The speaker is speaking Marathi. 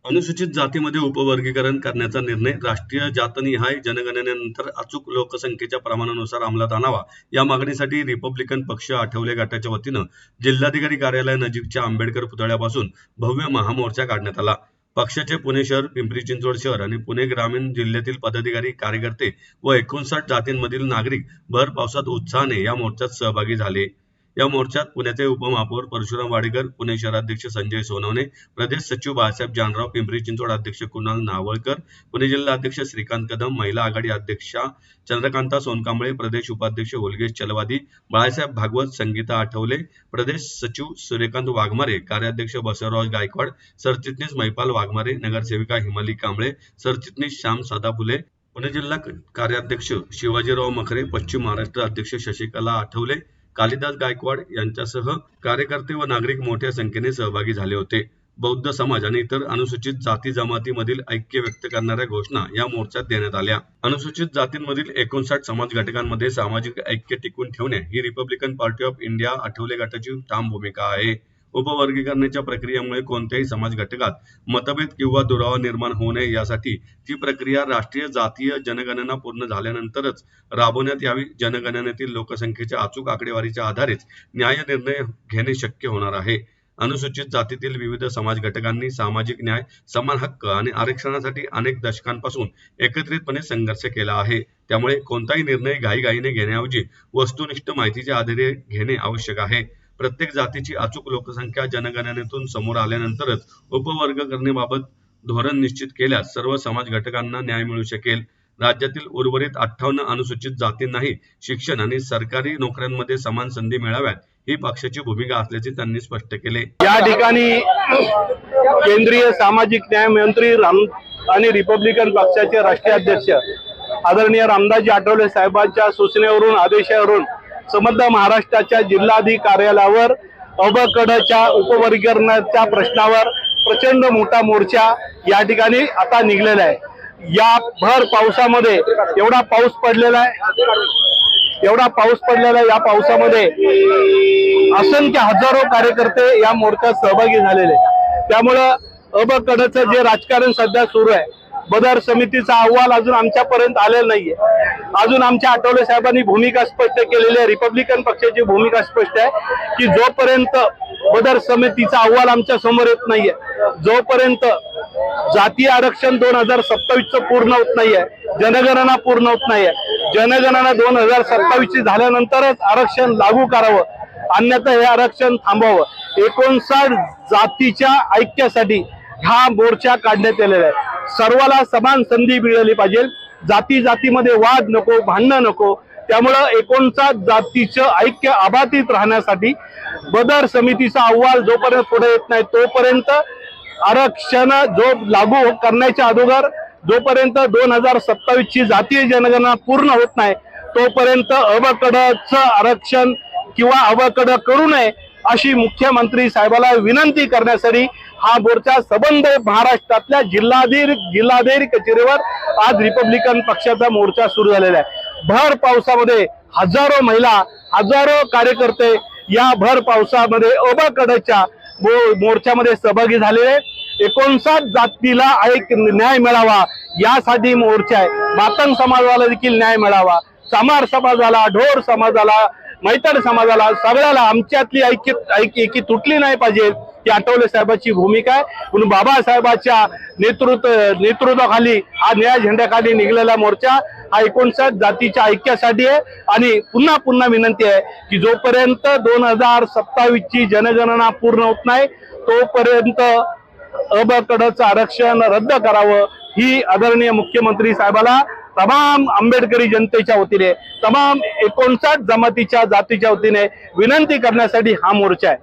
अनुसूचित जातीमध्ये उपवर्गीकरण करण्याचा निर्णय राष्ट्रीय जातनिहाय जनगणनेनंतर अचूक लोकसंख्येच्या प्रमाणानुसार अंमलात आणावा या मागणीसाठी रिपब्लिकन पक्ष आठवले गटाच्या वतीनं जिल्हाधिकारी कार्यालय नजीकच्या आंबेडकर पुतळ्यापासून भव्य महामोर्चा काढण्यात आला। पक्षाचे पुणे शहर, पिंपरी चिंचवड शहर आणि पुणे ग्रामीण जिल्ह्यातील पदाधिकारी, कार्यकर्ते व 59 जातींमधील नागरिक भर पावसात उत्साहाने या मोर्चात सहभागी झाले। या मोर्चात पुण्याचे उपमहापौर परशुराम वाडेकर, पुणे शहराध्यक्ष संजय सोनवणे, प्रदेश सचिव बाळासाहेब जानराव, पिंपरी चिंचवड अध्यक्ष कुणाल नावळकर, पुणे जिल्हा अध्यक्ष श्रीकांत कदम, महिला आघाडी अध्यक्षा चंद्रकांता सोनकांबळे, प्रदेश उपाध्यक्ष होलगेश चलवादी, बाळासाहेब भागवत, संगीता आठवले, प्रदेश सचिव सूर्यकांत वाघमारे, कार्याध्यक्ष बसवराज गायकवाड, सरचिटणीस महिपाल वाघमारे, नगरसेविका हिमाली कांबळे, सरचिटणीस श्याम सदाफुले, पुणे जिल्हा कार्याध्यक्ष शिवाजीराव मखरे, पश्चिम महाराष्ट्र अध्यक्ष शशिकला आठवले, कालिदास गायकवाड यांच्यासह कार्यकर्ते व नागरिक मोठ्या संख्येने सहभागी झाले होते। बौद्ध समाज आणि इतर अनुसूचित जाती जमातीमधील ऐक्य व्यक्त करणाऱ्या घोषणा या मोर्चात देण्यात आल्या। अनुसूचित जातींमधील 59 समाज घटकांमध्ये सामाजिक ऐक्य टिकवून ठेवणे ही Republican party of India Athawale गटाची ठाम भूमिका आहे। उपवर्गीकरणाच्या प्रक्रियेमुळे कोणत्याही समाज घटकात मतभेद किंवा दुरावा निर्माण होऊ नये यासाठी ती प्रक्रिया राष्ट्रीय जातीय जनगणना पूर्ण झाल्यानंतरच राबवण्यात यावी। जनगणनेतील लोकसंख्येच्या अचूक आकडेवारीच्या आधारेच न्याय निर्णय घेणे शक्य होणार आहे। अनुसूचित जातीतील विविध समाज घटकांनी सामाजिक न्याय, समान हक्क आणि आरक्षणासाठी अनेक दशकांपासून एकत्रितपणे संघर्ष केला आहे। त्यामुळे कोणताही निर्णय घाईघाईने घेण्याऐवजी वस्तुनिष्ठ माहितीच्या आधारे घेणे आवश्यक आहे। प्रत्येक जातीची अचूक लोकसंख्या जनगणनेतून समोर आल्यानंतरच उपवर्गीकरणाबाबत धोरण निश्चित केल्यास सर्व समाज घटकांना न्याय मिळू शकेल। राज्यातील उर्वरित 58 अनुसूचित जातींनाही शिक्षण आणि सरकारी नोकऱ्यांमध्ये समान संधी मिळाव्यात ही पक्षाची भूमिका असल्याचे त्यांनी स्पष्ट केले। या ठिकाणी केंद्रीय सामाजिक न्याय मंत्री आणि रिपब्लिकन पक्षाचे राष्ट्रीय अध्यक्ष आदरणीय रामदासजी आठवले साहेबांच्या सूचनेवरून, आदेशावरून समग्र महाराष्ट्राच्या जिल्हाधिकारी कार्यालयावर अबकडच्या उपवर्गीकरणाच्या प्रश्नावर प्रचंड मोठा मोर्चा या ठिकाणी आता निघलेला आहे। या भर पावसामध्ये एवढा पाऊस पडलेला आहे, या पावसामध्ये असंख्य हजारो कार्यकर्ते या मोर्चात सहभागी झालेले। त्यामुळं अबकडचं जे राजकारण सध्या सुरू आहे, बदर समितीचा अहवाल अजून आमच्यापर्यंत आलेला नाहीये। अजून आमच्या आठवले साहेबांनी भूमिका स्पष्ट केलेली आहे, रिपब्लिकन पक्षाची भूमिका स्पष्ट आहे की जोपर्यंत बदर समितीचा अहवाल आमच्या समोर येत नाहीये, जोपर्यंत जातीय आरक्षण 2027 पूर्ण होत नाहीये, जनगणना पूर्ण होत नाहीये, जनगणना 2027 झाल्यानंतरच आरक्षण लागू करावं, अन्यथा हे आरक्षण थांबवावं। 59 जातीच्या ऐक्यासाठी हा मोर्चा काढण्यात आलेला आहे। सर्वाला समान संधी मिळाली पाहिजे, जाती जातीमध्ये वाद नको, भांडणं नको। त्यामुळं 59 जातीचं ऐक्य अबाधित राहण्यासाठी बदर समितीचा अहवाल जोपर्यंत पुढे येत नाही तोपर्यंत आरक्षण लागू करण्याच्या अगोदर, जोपर्यंत 2027 ची जातीय जनगणना पूर्ण होत नाही तोपर्यंत अबकडचं आरक्षण किंवा अबकड करू नये अशी मुख्यमंत्री साहेबाला विनंती करण्यासाठी हा मोर्चा सबंध महाराष्ट्रातल्या जिल्हाधिकारी कचेरीवर आज रिपब्लिकन पक्षाचा मोर्चा सुरू झालेला आहे। भर पावसामध्ये हजारो महिला, हजारो कार्यकर्ते या भर पावसामध्ये अबकडच्या मोर्चामध्ये सहभागी झालेले। 59 जातीला एक न्याय मिळावा यासाठी मोर्चा आहे। मातंग समाजाला देखील न्याय मिळावा, चामार समाजाला, ढोर समाजाला, मैतड समाजाला, सगळ्याला आमच्यातली ऐक्य तुटली नाही पाहिजे ही आठवले साहेबांची भूमिका आहे। म्हणून बाबासाहेबांच्या नेतृत्वाखाली हा निळ्या झेंड्याखाली निघलेला मोर्चा हा 59 जातीच्या ऐक्यासाठी आहे। आणि पुन्हा विनंती आहे की जोपर्यंत 2027 ची जनगणना पूर्ण होत नाही तोपर्यंत अबकडचं आरक्षण रद्द करावं ही आदरणीय मुख्यमंत्री साहेबाला तमाम आंबेडकरी जनतेच्या वतीने, तमाम 59 जमातीच्या जातीच्या वतीने विनंती करण्यासाठी हा मोर्चा आहे।